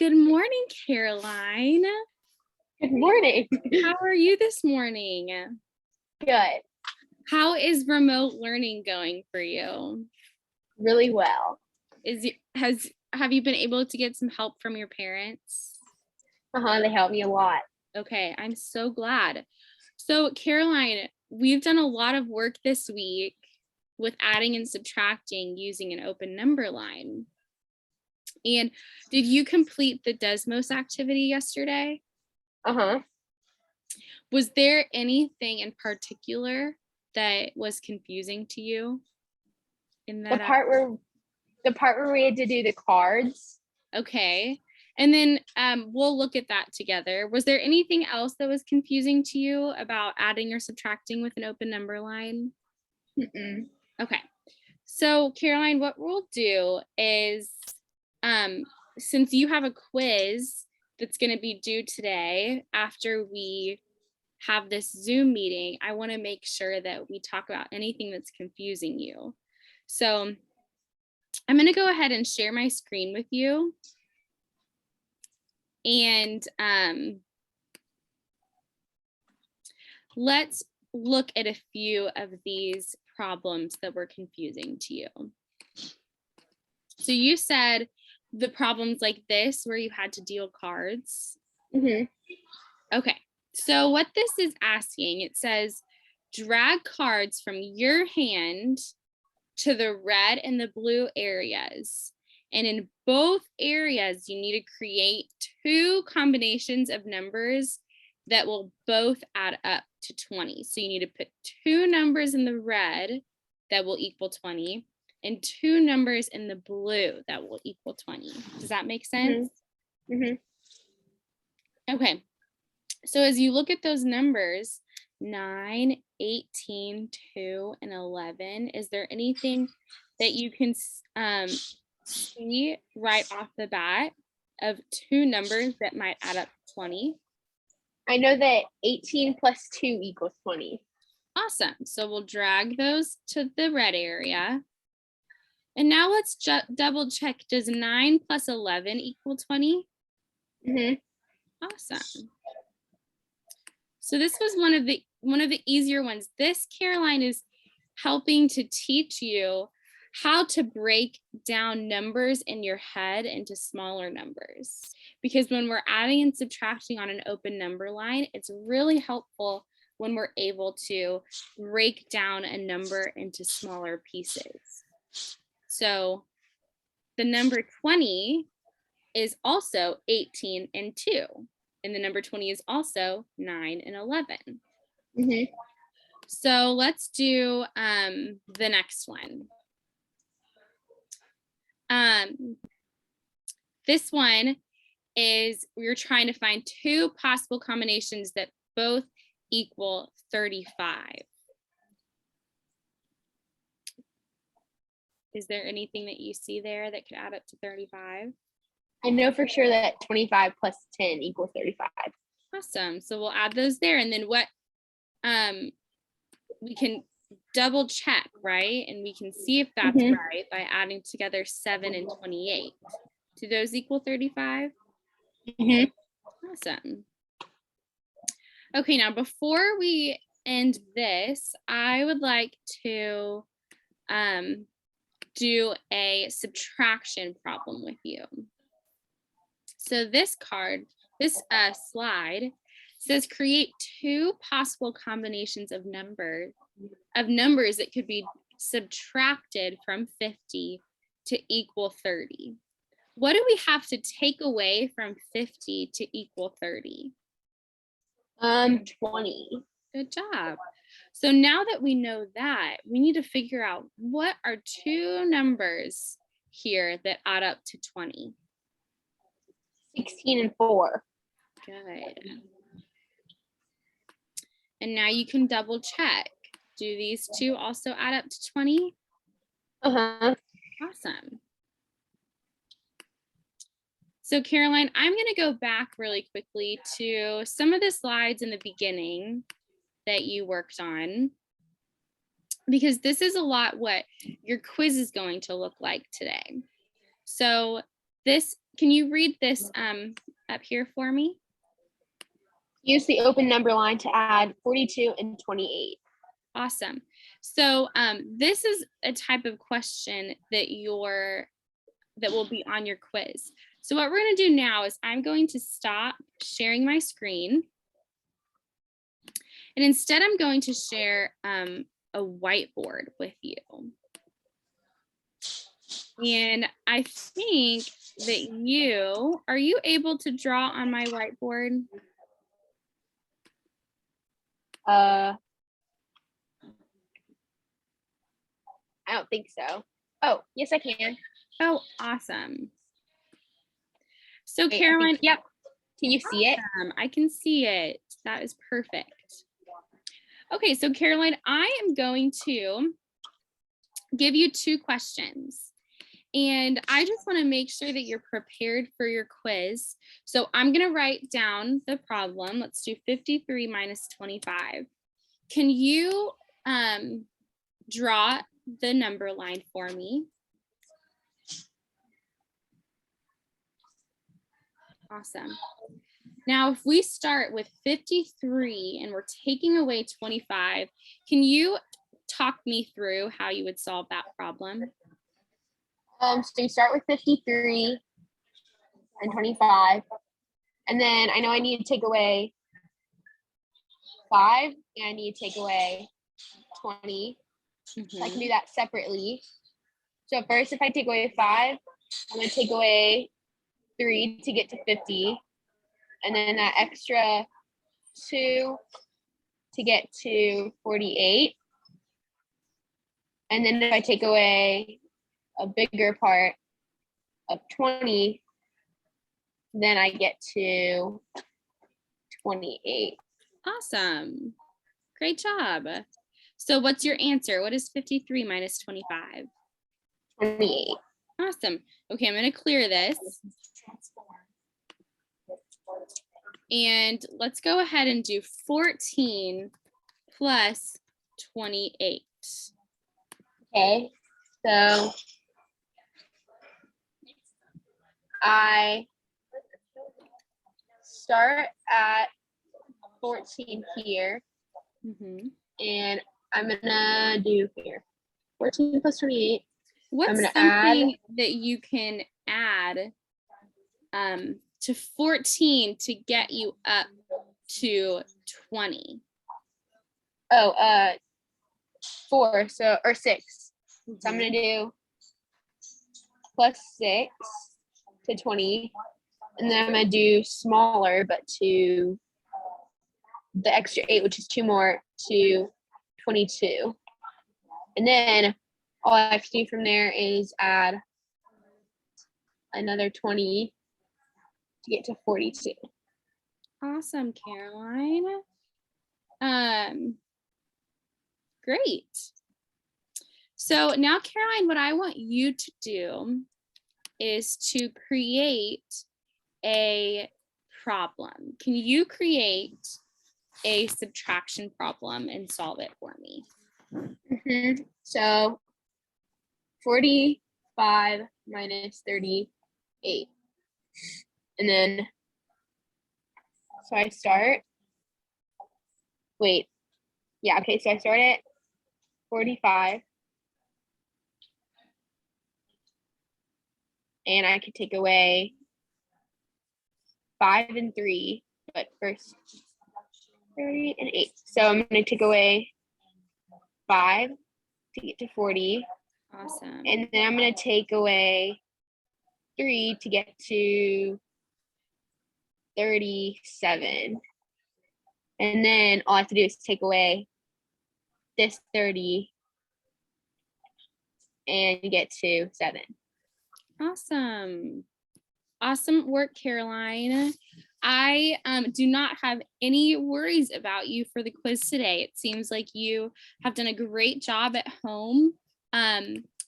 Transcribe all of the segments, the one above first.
Good morning, Caroline. Good morning. How are you this morning? Good. How is remote learning going for you? Really well. Have you been able to get some help from your parents? They helped me a lot. Okay, I'm so glad. So, Caroline, we've done a lot of work this week with adding and subtracting using an open number line. And did you complete the Desmos activity yesterday? Was there anything in particular that was confusing to you in that? The part where we had to do the cards. Okay. And then we'll look at that together. Was there anything else that was confusing to you about adding or subtracting with an open number line? Mm-mm. Okay. So Caroline, what we'll do is, since you have a quiz that's going to be due today after we have this Zoom meeting, I want to make sure that we talk about anything that's confusing you. So I'm going to go ahead and share my screen with you. And let's look at a few of these problems that were confusing to you. So you said the problems like this where you had to deal cards. Mm-hmm. Okay, so what this is asking, it says drag cards from your hand to the red and the blue areas. And in both areas, you need to create two combinations of numbers that will both add up to 20. So you need to put two numbers in the red that will equal 20 and two numbers in the blue that will equal 20. Does that make sense? Mm-hmm. Okay. So as you look at those numbers, 9, 18, 2, and 11, is there anything that you can see right off the bat of two numbers that might add up to 20? I know that 18 plus 2 equals 20. Awesome. So we'll drag those to the red area. And now let's double check. Does 9 plus 11 equal 20? Mm-hmm. Awesome. So this was one of the easier ones. This, Caroline, is helping to teach you how to break down numbers in your head into smaller numbers. Because when we're adding and subtracting on an open number line, it's really helpful when we're able to break down a number into smaller pieces. So the number 20 is also 18 and 2. And the number 20 is also 9 and 11. Mm-hmm. So let's do the next one. This one is we're trying to find two possible combinations that both equal 35. Is there anything that you see there that could add up to 35? I know for sure that 25 plus 10 equals 35. Awesome. So we'll add those there. And then what we can double check, right? And we can see if that's right by adding together 7 and 28. Do those equal 35? Mm-hmm. Awesome. Okay, now before we end this, I would like to do a subtraction problem with you. So this slide says create two possible combinations of numbers that could be subtracted from 50 to equal 30. What do we have to take away from 50 to equal 30? 20. Good job. So now that we know that, we need to figure out what are two numbers here that add up to 20. 16 and 4. Good. And now you can double check. Do these two also add up to 20? Uh-huh. Awesome. So Caroline, I'm going to go back really quickly to some of the slides in the beginning that you worked on, because this is a lot what your quiz is going to look like today. So this Can you read this up here for me? Use the open number line to add 42 and 28. Awesome. So this is a type of question that will be on your quiz. So what we're going to do now is I'm going to stop sharing my screen. And instead I'm going to share a whiteboard with you. And I think that are you able to draw on my whiteboard? I don't think so. Oh, yes, I can. Oh, awesome. So Wait, Caroline, yep. Can you see it? I can see it. That is perfect. Okay, so Caroline, I am going to give you 2 questions. And I just want to make sure that you're prepared for your quiz. So I'm going to write down the problem. Let's do 53 minus 25. Can you draw the number line for me? Awesome. Now, if we start with 53 and we're taking away 25, can you talk me through how you would solve that problem? So you start with 53 and 25. And then I know I need to take away 5 and I need to take away 20. So I can do that separately. So first, if I take away 5, I'm going to take away 3 to get to 50. And then that extra 2 to get to 48. And then if I take away a bigger part of 20, then I get to 28. Awesome. Great job. So what's your answer? What is 53 minus 25? 28. Awesome. Okay, I'm going to clear this. And let's go ahead and do 14 plus 28. Okay, so I start at 14 here, and I'm gonna do here 14 plus 28. What's something that you can add to 14 to get you up to 20? Oh, 4, or 6. So I'm gonna do plus 6 to 20, and then I'm gonna do smaller, but to the extra 8, which is 2 more, to 22. And then all I have to do from there is add another 20 to get to 42. Awesome, Caroline. Great. So now, Caroline, what I want you to do is to create a problem. Can you create a subtraction problem and solve it for me? So 45 minus 38. And then, so I start, okay, so I start at 45. And I could take away 5 and 3, but first 30 and 8. So I'm going to take away 5 to get to 40. Awesome. And then I'm going to take away 3 to get to 37. And then all I have to do is take away this 30 and get to 7. Awesome. Awesome work, Caroline. I do not have any worries about you for the quiz today. It seems like you have done a great job at home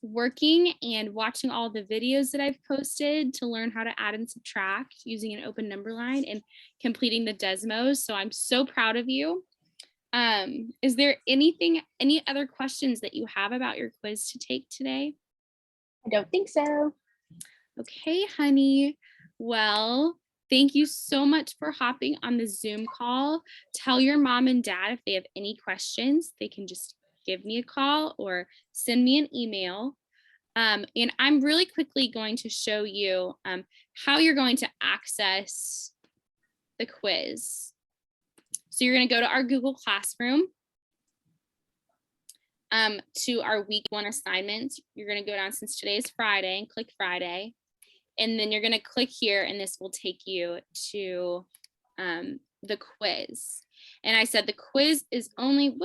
working and watching all the videos that I've posted to learn how to add and subtract using an open number line and completing the Desmos. So I'm so proud of you. Is there any other questions that you have about your quiz to take today? I don't think so. Okay, honey. Well, thank you so much for hopping on the Zoom call. Tell your mom and dad if they have any questions, they can just give me a call or send me an email. And I'm really quickly going to show you how you're going to access the quiz. So you're going to go to our Google Classroom, to our week 1 assignments. You're going to go down, since today is Friday, and click Friday. And then you're going to click here, and this will take you to the quiz. And I said the quiz is only,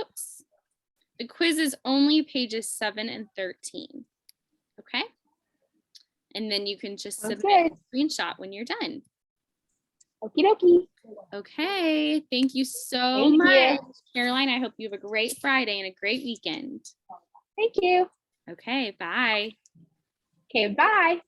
the quiz is only pages 7 and 13. Okay. And then you can just submit a screenshot when you're done. Okie dokie. Okay. Thank you so Thank much, you. Caroline. I hope you have a great Friday and a great weekend. Thank you. Okay. Bye. Okay, bye.